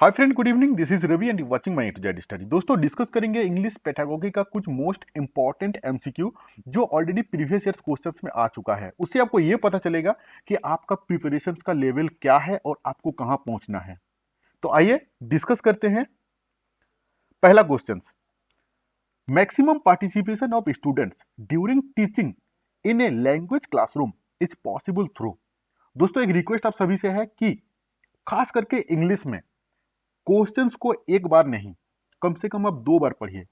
Hi friend, good evening. This is Ravi and you watching my A to Z study. दोस्तों, discuss करेंगे English pedagogy का कुछ most important MCQ जो already previous years questions में आ चुका है। उससे आपको ये पता चलेगा कि आपका प्रिपरेशन का लेवल क्या है और आपको कहां पहुंचना है। तो आइए डिस्कस करते हैं। पहला question, maximum participation of students during teaching in a language classroom is possible through. दोस्तों, एक रिक्वेस्ट आप सभी से है कि खास करके इंग्लिश में क्वेश्चंस को एक बार नहीं, कम से कम आप 2 बार पढ़िए।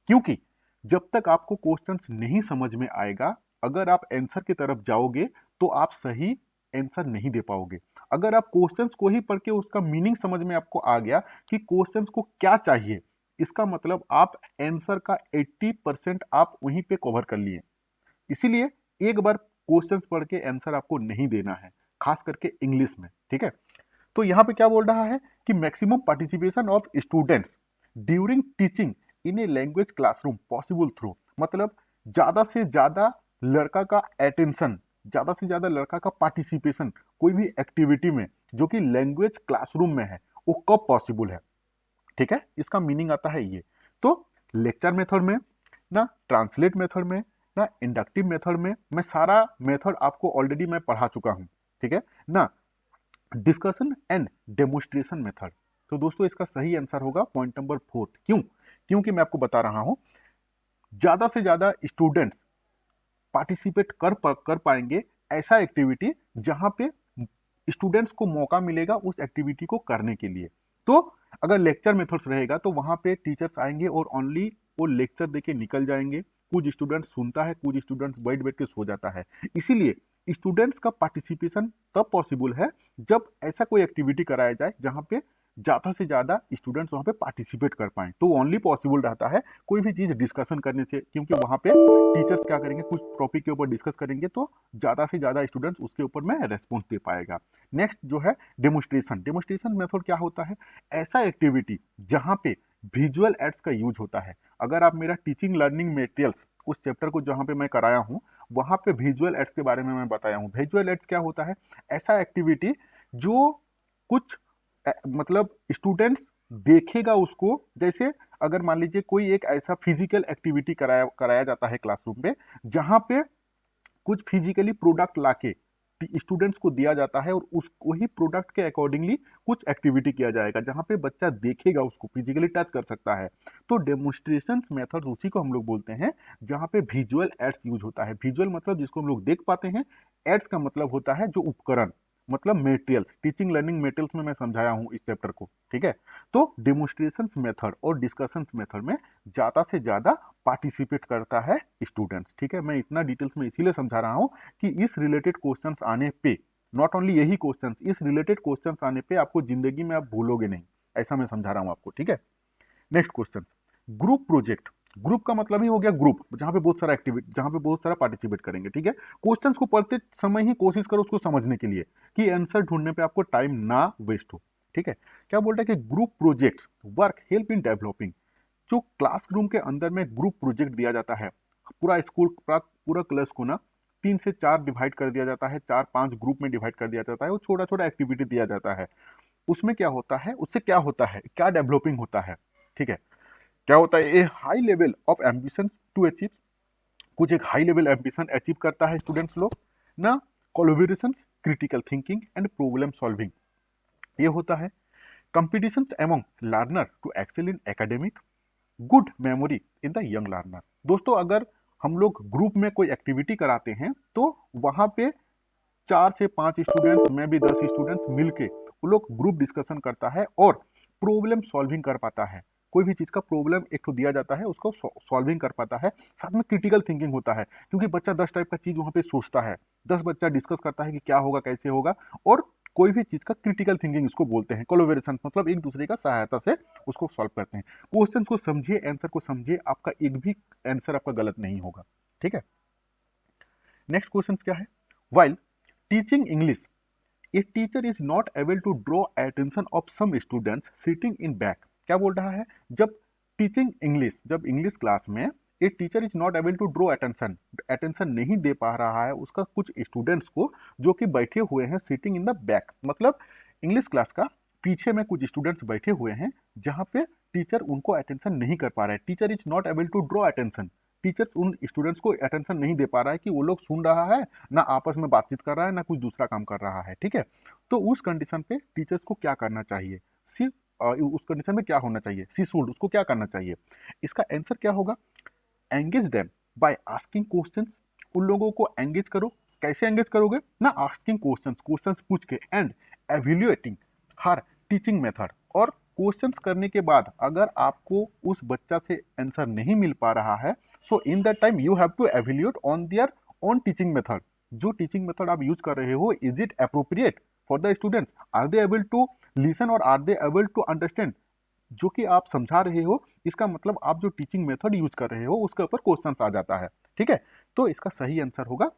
क्योंकि जब तक आपको क्वेश्चंस नहीं समझ में आएगा, अगर आप आंसर की तरफ जाओगे तो आप सही आंसर नहीं दे पाओगे। अगर आप क्वेश्चंस को ही पढ़ के उसका मीनिंग समझ में आपको आ गया कि क्वेश्चंस को क्या चाहिए, इसका मतलब आप आंसर का 80% आप वहीं पे कवर कर लिए। इसीलिए एक बार क्वेश्चंस पढ़ के आंसर आपको नहीं देना है, खास करके इंग्लिश में। ठीक है, तो यहां पे क्या बोल रहा है कि maximum participation of students during teaching in a language classroom possible through, मतलब ज्यादा से ज्यादा लड़का का अटेंशन, ज्यादा से ज्यादा लड़का का पार्टिसिपेशन कोई भी एक्टिविटी में जो कि लैंग्वेज क्लासरूम में है, वो कब पॉसिबल है। ठीक है, इसका मीनिंग आता है ये। तो लेक्चर मेथड में ना, ट्रांसलेट मेथड में ना, इंडक्टिव मेथड में, मैं सारा मेथड आपको ऑलरेडी मैं पढ़ा चुका हूं। ठीक है ना, डिस्कशन एंड डेमोस्ट्रेशन मेथड। तो दोस्तों, इसका सही आंसर होगा पॉइंट नंबर 4। क्यों? क्योंकि मैं आपको बता रहा हूं, ज्यादा से ज्यादा स्टूडेंट्स पार्टिसिपेट कर पाएंगे ऐसा एक्टिविटी जहां पे स्टूडेंट्स को मौका मिलेगा उस एक्टिविटी को करने के लिए। तो अगर लेक्चर मेथड्स रहेगा तो वहां पे टीचर्स आएंगे और ओनली वो लेक्चर देके निकल जाएंगे। कुछ स्टूडेंट्स सुनता है, कुछ स्टूडेंट्स बैठ बैठ के सो जाता है। इसीलिए स्टूडेंट्स का पार्टिसिपेशन तब पॉसिबल है जब ऐसा कोई एक्टिविटी कराया जाए जहां पे ज्यादा से ज्यादा स्टूडेंट्स वहां पे पार्टिसिपेट कर पाए। तो ओनली पॉसिबल रहता है कोई भी चीज डिस्कशन करने से, क्योंकि वहां पे टीचर्स क्या करेंगे, कुछ टॉपिक के ऊपर डिस्कस करेंगे तो ज्यादा से ज्यादा स्टूडेंट्स उसके ऊपर में रेस्पॉन्स दे पाएगा। नेक्स्ट जो है डेमोस्ट्रेशन। डेमोस्ट्रेशन मेथड क्या होता है? ऐसा एक्टिविटी जहां पे विजुअल एड्स का यूज होता है। अगर आप मेरा टीचिंग लर्निंग मटेरियल्स उस चैप्टर को जहां पे मैं कराया हूं, वहां पे विजुअल एड्स के बारे में मैं बताया हूं। विजुअल एड्स क्या होता है? ऐसा एक्टिविटी जो कुछ मतलब स्टूडेंट्स देखेगा उसको। जैसे अगर मान लीजिए कोई एक ऐसा फिजिकल एक्टिविटी कराया कराया जाता है क्लासरूम में, जहां पे कुछ फिजिकली प्रोडक्ट लाके स्टूडेंट्स को दिया जाता है और उस वही प्रोडक्ट के अकॉर्डिंगली कुछ एक्टिविटी किया जाएगा जहां पे बच्चा देखेगा, उसको फिजिकली टच कर सकता है। तो डेमोन्स्ट्रेशन मेथड उसी को हम लोग बोलते हैं जहां पे विजुअल एड्स यूज होता है। विजुअल मतलब जिसको हम लोग देख पाते हैं, एड्स का मतलब होता है जो उपकरण, मतलब मेटेरियल्स। टीचिंग लर्निंग मेटेरियल्स में मैं समझाया हूं इस चैप्टर को। ठीक है, तो डेमोन्स्ट्रेशन मेथड और डिस्कशन मेथड में ज्यादा से ज्यादा पार्टिसिपेट करता है स्टूडेंट्स। ठीक है, मैं इतना डिटेल्स में इसीलिए समझा रहा हूं कि इस रिलेटेड क्वेश्चंस आने पे, नॉट ओनली यही क्वेश्चंस, इस रिलेटेड क्वेश्चंस आने पे आपको जिंदगी में आप भूलोगे नहीं, ऐसा मैं समझा रहा हूं आपको। ठीक है, next question, group project. Group का मतलब ही हो गया ग्रुप, जहां पे बहुत सारा एक्टिविटी, जहां पे बहुत सारा पार्टिसिपेट करेंगे। ठीक है, क्वेश्चंस को पढ़ते समय ही कोशिश करो उसको समझने के लिए कि आंसर ढूंढने पे आपको टाइम ना वेस्ट हो। ठीक है, क्या बोल रहा है कि group project work help in developing. जो क्लासरूम के अंदर में ग्रुप प्रोजेक्ट दिया जाता है, पूरा स्कूल पूरा क्लास को ना 3 से 4 डिवाइड कर दिया जाता है, 4-5 ग्रुप में डिवाइड कर दिया जाता है, वो छोटा छोटा एक्टिविटी दिया जाता है। उसमें क्या होता है, उससे क्या होता है, क्या डेवलपिंग होता है। ठीक है, क्या होता है, a high level of ambition to achieve, कुछ एक हाई लेवल एम्बिशन अचीव करता है स्टूडेंट्स लोग ना। Collaboration, critical thinking and problem solving, ये होता है। Competitions among learner to excel in academic, good memory in the young learner. दोस्तों, अगर हम लोग ग्रुप में कोई एक्टिविटी कराते हैं तो वहां पे 4 से 5 स्टूडेंट्स में भी 10 स्टूडेंट्स मिलके वो लोग ग्रुप डिस्कशन करता है और प्रॉब्लम सॉल्विंग कर पाता है। कोई भी चीज का प्रॉब्लम एक तो दिया जाता है, उसको सॉल्विंग कर पाता है। साथ में क्रिटिकल थिंकिंग होता है, क्योंकि बच्चा 10 टाइप का चीज वहां पे सोचता है। 10 बच्चा डिस्कस करता है कि क्या होगा, कैसे होगा, और कोई भी चीज का क्रिटिकल थिंकिंग इसको बोलते हैं। कोलैबोरेशन मतलब एक दूसरे का सहायता से उसको सॉल्व करते हैं। क्वेश्चन को समझिए, आंसर को समझिए, आपका एक भी आंसर आपका गलत नहीं होगा। ठीक है, नेक्स्ट क्वेश्चन क्या है, while teaching English a teacher is not able to draw attention of some students sitting in back. क्या बोल रहा है, जब टीचिंग इंग्लिश, जब इंग्लिश क्लास में a teacher is not able to draw attention, attention नहीं दे पा रहा है उसका कुछ स्टूडेंट्स को जो कि बैठे हुए हैं सिटिंग इन द बैक, मतलब इंग्लिश क्लास का पीछे में कुछ स्टूडेंट्स बैठे हुए हैं जहाँ पे टीचर उनको अटेंशन नहीं कर पा रहा है, teacher is not able to draw attention, teacher उन स्टूडेंट्स को अटेंशन नहीं दे पा रहा है कि वो लोग सुन रहा है ना आपस में बातचीत कर रहा है ना कुछ दूसरा काम कर रहा है, ठीक है। तो उस कंडीशन पे टीचर्स को क्या करना चाहिए, सी उस कंडीशन में क्या होना चाहिए, सी शुड, उसको क्या करना चाहिए, इसका आंसर क्या होगा, engage them by asking questions, उन लोगों को एंगेज करो, कैसे एंगेज करोगे ना, आस्किंग क्वेश्चंस, क्वेश्चंस पूछ के, and evaluating her teaching method, और क्वेश्चंस करने के बाद अगर आपको उस बच्चा से आंसर नहीं मिल पा रहा है, so in that time you have to evaluate on their own teaching method, जो टीचिंग मेथड आप यूज कर रहे हो is it appropriate for the students, are they able to listen और are they able to understand, जो कि आप समझा रहे हो, इसका मतलब आप जो टीचिंग मेथड यूज कर रहे हो उसके ऊपर क्वेश्चन आ जाता है, ठीक है। तो इसका सही आंसर होगा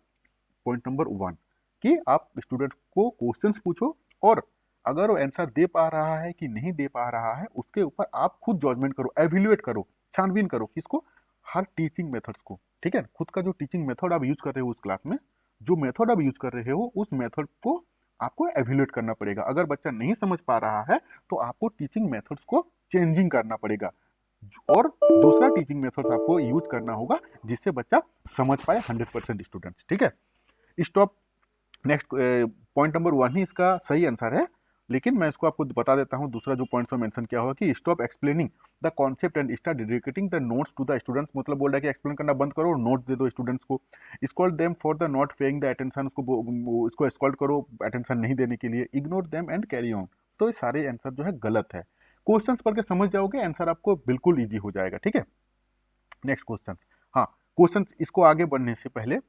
पॉइंट नंबर 1 कि आप स्टूडेंट को क्वेश्चंस पूछो, और अगर वो आंसर दे पा रहा है कि नहीं दे पा रहा है उसके ऊपर आप खुद जजमेंट करो, एवेल्युएट करो, छानबीन करो किसको, हर टीचिंग मेथड्स को, ठीक है। खुद का जो टीचिंग मेथड आप यूज कर रहे हो उस क्लास में, जो मेथड आप यूज कर रहे हो उस मेथड को आपको एवेल्युएट करना पड़ेगा, अगर बच्चा नहीं समझ पा रहा है तो आपको टीचिंग मेथड्स को चेंजिंग करना पड़ेगा, और दूसरा टीचिंग मेथड्स आपको यूज करना होगा जिससे बच्चा समझ पाए 100% स्टूडेंट्स, ठीक है। स्टॉप, नेक्स्ट पॉइंट नंबर 1 ही इसका सही आंसर है, लेकिन मैं इसको आपको बता देता हूँ दूसरा जो पॉइंट में मेंशन किया हुआ कि stop explaining the concept and start dedicating the notes to the students, मतलब बोल रहा है कि एक्सप्लेन करना बंद करो और नोट्स दे दो स्टूडेंट्स को, scold them for the not paying the attention, इसको स्कॉल्ड करो अटेंशन नहीं देने के लिए, ignore them and carry on, तो ये सारे आंसर जो है गलत है, क्वेश्चंस पढ़ के समझ जाओगे आंसर आपको बिल्कुल ईजी हो जाएगा, ठीक है। नेक्स्ट क्वेश्चन, हाँ क्वेश्चन, इसको आगे बढ़ने से पहले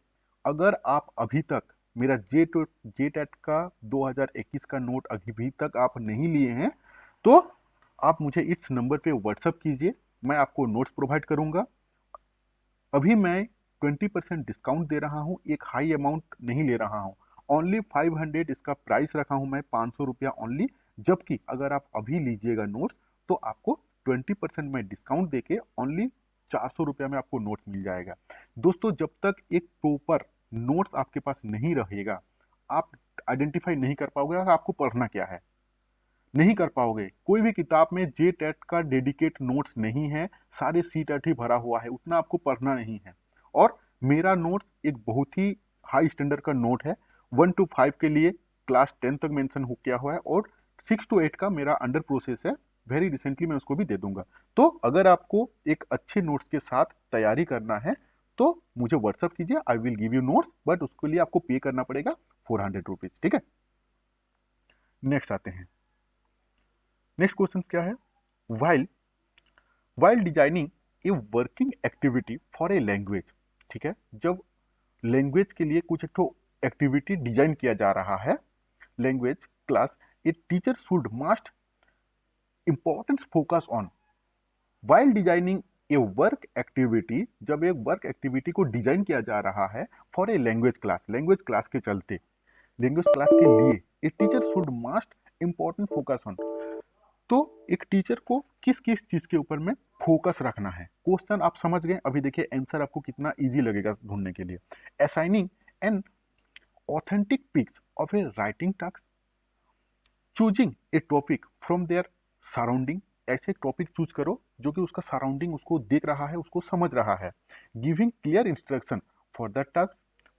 अगर आप अभी तक मेरा जे टेट का 2021 का नोट अभी तक आप नहीं लिए हैं तो आप मुझे इस नंबर पे व्हाट्सअप कीजिए, मैं आपको नोट्स प्रोवाइड करूंगा। अभी मैं 20% डिस्काउंट दे रहा हूं, एक हाई अमाउंट नहीं ले रहा हूं, ओनली 500 इसका प्राइस रखा हूं मैं, 500 रुपया ओनली, जबकि अगर आप अभी लीजिएगा नोट्स तो आपको 20% में डिस्काउंट देके ओनली 400 रुपया में आपको नोट्स मिल जाएगा। दोस्तों जब तक एक प्रॉपर नोट्स आपके पास नहीं रहेगा आप आइडेंटिफाई नहीं कर पाओगे आपको पढ़ना क्या है, नहीं कर पाओगे। कोई भी किताब में जे टेट का डेडिकेट नोट्स नहीं है, सारे सी टेट ही भरा हुआ है, उतना आपको पढ़ना नहीं है। और मेरा नोट्स एक बहुत ही हाई स्टैंडर्ड का नोट है, 1 to 5 के लिए क्लास 10 तक मेंशन हो किया हुआ है, और 6 to 8 का मेरा अंडर प्रोसेस है, वेरी रिसेंटली मैं उसको भी दे दूंगा। तो अगर आपको एक अच्छे नोट्स के साथ तैयारी करना है तो मुझे व्हाट्सअप कीजिए, I will give you notes, but उसके लिए आपको पे करना पड़ेगा 400 रुपीज, ठीक है। नेक्स्ट आते हैं, नेक्स्ट क्वेश्चन क्या है, while while designing a working activity for a language, ठीक है, जब लैंग्वेज के लिए कुछ एक तो एक्टिविटी डिजाइन किया जा रहा है, language class, a teacher should must importance focus on, while designing A work activity, जब एक वर्क एक्टिविटी को डिजाइन किया जा रहा है फॉर ए लैंग्वेज क्लास के चलते, लैंग्वेज क्लास के लिए a teacher should must important focus on, तो एक टीचर को किस किस चीज के ऊपर में फोकस रखना है। क्वेश्चन आप समझ गए, अभी देखिए आंसर आपको कितना इजी लगेगा ढूंढने के लिए। Assigning an authentic pics of a writing task, choosing a topic from their surrounding, ऐसे टॉपिक चूज करो जो कि उसका सराउंडिंग उसको देख रहा है, उसको समझ रहा है। Giving clear instruction for the task,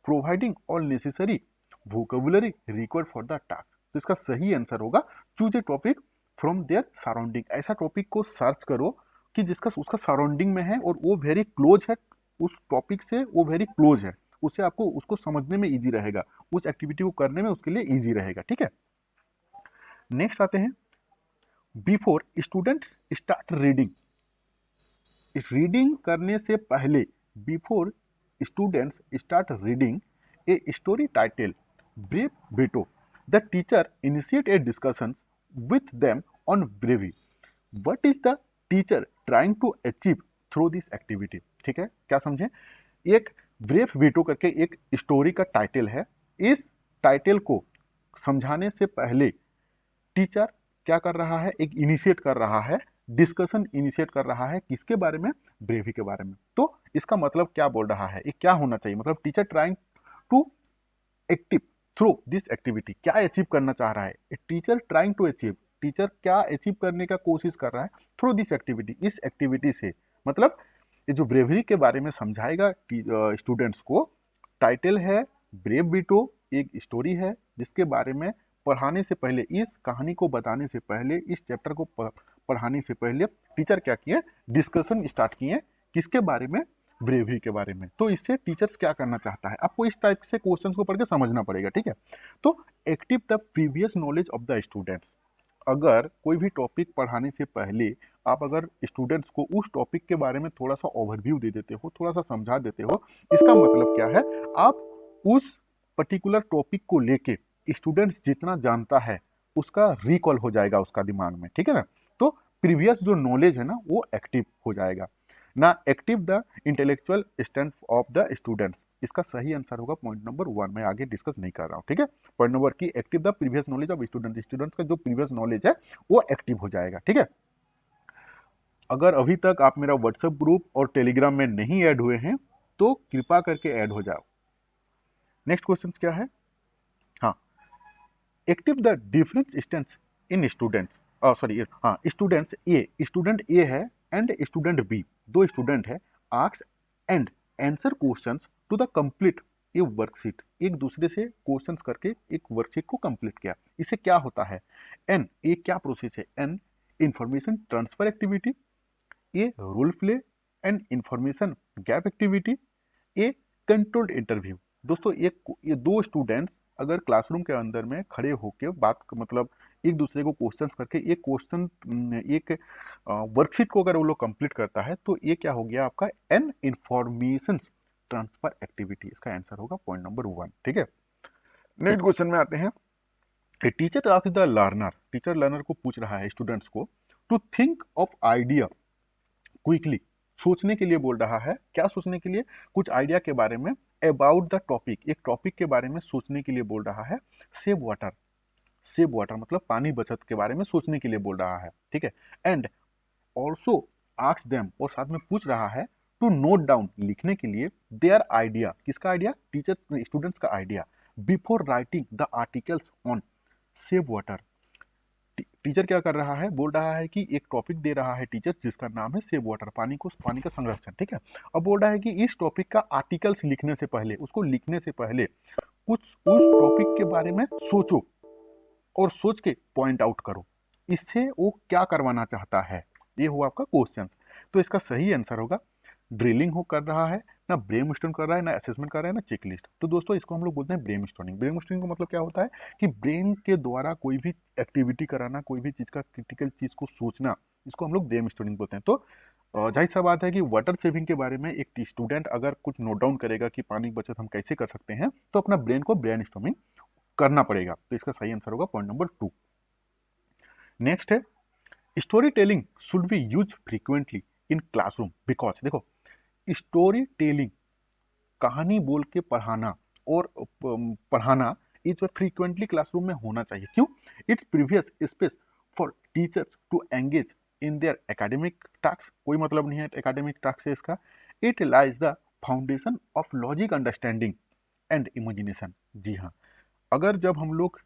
providing all necessary vocabulary required for the task, तो इसका सही आंसर होगा choose a topic from their surrounding, ऐसा टॉपिक को सर्च करो कि जिसका उसका सराउंडिंग में है और वो वेरी क्लोज है, उस टॉपिक से वो वेरी क्लोज है, उससे आपको उसको समझने में इजी रहेगा, उस एक्टिविटी को करने में उसके लिए इजी रहेगा, ठीक है। नेक्स्ट आते हैं, बिफोर स्टूडेंट स्टार्ट रीडिंग, इस रीडिंग करने से पहले, before students start reading a story title brave Beto, the teacher initiate a discussion with them on bravery, what is the teacher trying to achieve through this activity, ठीक है, क्या समझे, एक brave veto करके एक स्टोरी का title है, इस टाइटल को समझाने से पहले टीचर क्या कर रहा है, एक इनिशिएट कर रहा है, डिस्कशन इनिशिएट कर रहा है, किसके बारे में, ब्रेवी के बारे में। तो इसका मतलब क्या बोल रहा है, ये क्या होना चाहिए, मतलब teacher trying to active through this activity, क्या अचीव करना चाह रहा है, teacher trying to achieve, teacher क्या अचीव करने का कोशिश कर रहा है थ्रू दिस एक्टिविटी, इस एक्टिविटी से। मतलब ये जो ब्रेवरी के बारे में समझाएगा स्टूडेंट्स को। टाइटल है ब्रेव बीटो, एक स्टोरी है जिसके बारे में पढ़ाने से पहले, इस कहानी को बताने से पहले, इस चैप्टर को पढ़ाने से पहले टीचर क्या किए, डिस्कशन स्टार्ट किए। किसके बारे में? ब्रेवरी के बारे में। तो इससे टीचर्स क्या करना चाहता है, आपको इस टाइप से क्वेश्चंस को पढ़ के समझना पड़ेगा, ठीक है। तो active the previous knowledge of the students. अगर कोई भी टॉपिक पढ़ाने से पहले आप अगर स्टूडेंट्स को उस टॉपिक के बारे में थोड़ा सा ओवरव्यू दे देते हो, थोड़ा सा समझा देते हो, इसका मतलब क्या है, आप उस पर्टिकुलर टॉपिक को लेके स्टूडेंट्स जितना जानता है उसका रिकॉल हो जाएगा उसका दिमाग में, ठीक है ना। तो प्रीवियस जो नॉलेज है ना वो एक्टिव हो जाएगा ना। Active the intellectual strength of the students, इसका सही आंसर होगा पॉइंट नंबर 1। मैं आगे डिस्कस नहीं कर रहा हूँ, ठीक है। पॉइंट नंबर की active the previous knowledge of student, students का जो प्रीवियस नॉलेज है वो एक्टिव हो जाएगा, ठीक है। अगर अभी तक आप मेरा व्हाट्सएप ग्रुप और टेलीग्राम में नहीं ऐड हुए हैं तो कृपा करके ऐड हो जाओ। नेक्स्ट क्वेश्चन क्या है? हाँ, active the different students in students, sorry हाँ, स्टूडेंट ए है एंड स्टूडेंट बी, दो स्टूडेंट है। Ask and answer questions to the complete a worksheet, एक दूसरे से क्वेश्चंस करके एक वर्कशीट को कंप्लीट किया। इससे क्या होता है? एन, ये क्या प्रोसेस है? An information transfer activity, a role play and information gap activity, a controlled interview. दोस्तों ये दो स्टूडेंट्स अगर क्लासरूम के अंदर में खड़े होकर बात मतलब एक दूसरे को क्वेश्चंस करके एक क्वेश्चन एक वर्कशीट को अगर वो लोग कंप्लीट करता है तो ये क्या हो गया आपका? An information transfer activity. इसका आंसर होगा पॉइंट नंबर 1, ठीक है। नेक्स्ट क्वेश्चन में आते हैं। Teacher ask the learner, teacher learner को पूछ रहा है स्टूडेंट्स को to think of idea quickly, सोचने के लिए बोल रहा है। क्या सोचने के लिए? कुछ आइडिया के बारे में। अबाउट द टॉपिक, एक टॉपिक के बारे में सोचने के लिए बोल रहा है। सेव वाटर, सेव वाटर मतलब पानी बचत के बारे में सोचने के लिए बोल रहा है, ठीक है। एंड ऑल्सो आस्क देम, और साथ में पूछ रहा है टू नोट डाउन, लिखने के लिए देयर आइडिया। किसका आइडिया? टीचर स्टूडेंट्स का idea. Before writing the articles on save water. Teacher क्या कर रहा है? बोल रहा है कि एक टॉपिक दे रहा है टीचर जिसका नाम है सेव वाटर, पानी को, पानी का संरक्षण, ठीक है। अब बोल रहा है कि इस टॉपिक का आर्टिकल्स लिखने से पहले, उसको लिखने से पहले कुछ उस टॉपिक के बारे में सोचो और सोच के पॉइंट आउट करो। इससे वो क्या करवाना चाहता है, ये हुआ आपका क्वेश्चन। तो इसका सही आंसर होगा ड्रिलिंग हो कर रहा है ना, ब्रेन स्टॉर्मिंग कर रहा है ना, असेसमेंट कर रहा है ना, चेक लिस्ट। तो दोस्तों इसको हम लोग बोलते हैं ब्रेन स्टॉर्मिंग। ब्रेन स्टॉर्मिंग का मतलब क्या होता है कि ब्रेन के द्वारा कोई भी एक्टिविटी कराना, कोई भी चीज का क्रिटिकल चीज को सोचना, इसको हम लोग ब्रेन स्टॉर्मिंग बोलते हैं। तो जाहिर सा बात है कि वाटर सेविंग के बारे में एक स्टूडेंट अगर कुछ नोट डाउन करेगा कि पानी बचत हम कैसे कर सकते हैं, तो अपना ब्रेन को ब्रेन स्टॉर्मिंग करना पड़ेगा। तो इसका सही आंसर होगा पॉइंट नंबर 2। नेक्स्ट है story telling should be use frequently in classroom because, देखो स्टोरी टेलिंग, कहानी बोल के पढ़ाना और पढ़ाना इस फ्रीक्वेंटली क्लासरूम में होना चाहिए। क्यों? It's previous space for teachers to engage in their academic task, कोई मतलब नहीं है एकेडमिक टास्क से इसका। It lies the foundation of logic understanding and imagination. जी हाँ, अगर जब हम लोग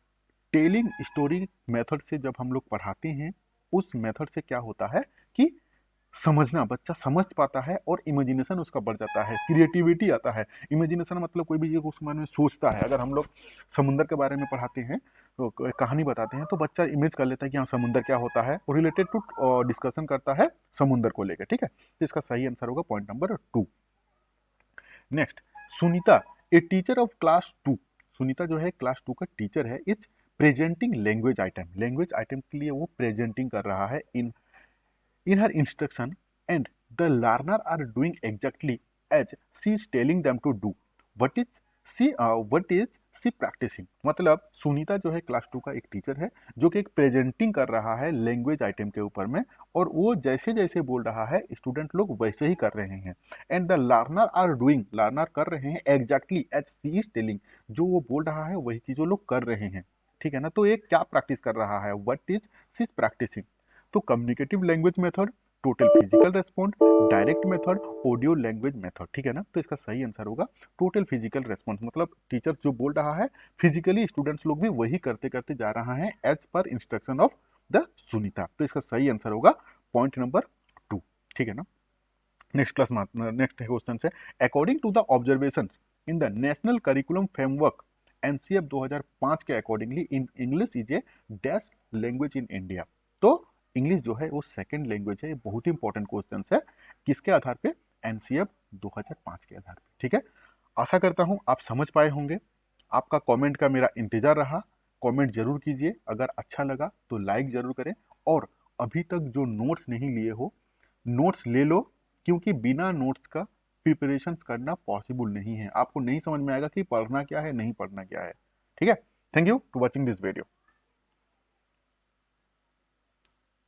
टेलिंग स्टोरी मेथड से जब हम लोग पढ़ाते हैं, उस मेथड से क्या होता है कि समझना, बच्चा समझ पाता है और इमेजिनेशन उसका बढ़ जाता है, क्रिएटिविटी आता है। इमेजिनेशन मतलब कोई भी चीज उसके बारे में सोचता है। अगर हम लोग समुद्र के बारे में पढ़ाते हैं तो कहानी बताते हैं तो बच्चा इमेज कर लेता है कि हाँ समुद्र क्या होता है, और रिलेटेड टू डिस्कशन करता है समुद्र को लेकर, ठीक है। तो इसका सही आंसर होगा point number 2। Next, Sunita a teacher of class 2, Sunita जो है क्लास 2 का टीचर है। Is presenting language item, language item के लिए वो प्रेजेंटिंग कर रहा है in her instruction and the learner are doing exactly as she is telling them to do. What is she practicing? मतलब सुनीता जो है क्लास 2 का एक टीचर है जो कि एक प्रेजेंटिंग कर रहा है लैंग्वेज आइटम के ऊपर में, और वो जैसे जैसे बोल रहा है स्टूडेंट लोग वैसे ही कर रहे हैं। And the learner are doing, learner कर रहे हैं exactly as she is telling, जो वो बोल रहा है वही चीज वो लोग कर रहे हैं, ठीक है ना। तो ये क्या प्रैक्टिस कर रहा है? What is she is practising? तो communicative language method, total physical respond, direct method, audio language method, ठीक है ना। तो इसका सही आंसर होगा टोटल फिजिकल रेस्पॉन्स। मतलब टीचर जो बोल रहा है फिजिकली स्टूडेंट्स लोग भी वही करते करते जा रहा है as per instruction of the Sunita. तो इसका सही आंसर होगा पॉइंट नंबर 2। ठीक है ना। नेक्स्ट क्वेश्चन है, according to the observation in the national curriculum framework NCF 2005 के accordingly in English is a dash language in India. तो इंग्लिश जो है वो सेकंड लैंग्वेज है। ये बहुत ही इंपॉर्टेंट क्वेश्चन है। किसके आधार पे? एनसीएफ 2005 के आधार पे। ठीक है। आशा करता हूं आप समझ पाए होंगे। आपका कमेंट का मेरा इंतजार रहा। कमेंट जरूर कीजिए, अगर अच्छा लगा तो लाइक जरूर करें, और अभी तक जो नोट्स नहीं लिए हो नोट्स ले लो, क्योंकि बिना नोट्स का प्रिपरेशन करना पॉसिबल नहीं है। आपको नहीं समझ में आएगा कि पढ़ना क्या है, नहीं पढ़ना क्या है। ठीक है। Thank you for watching this video.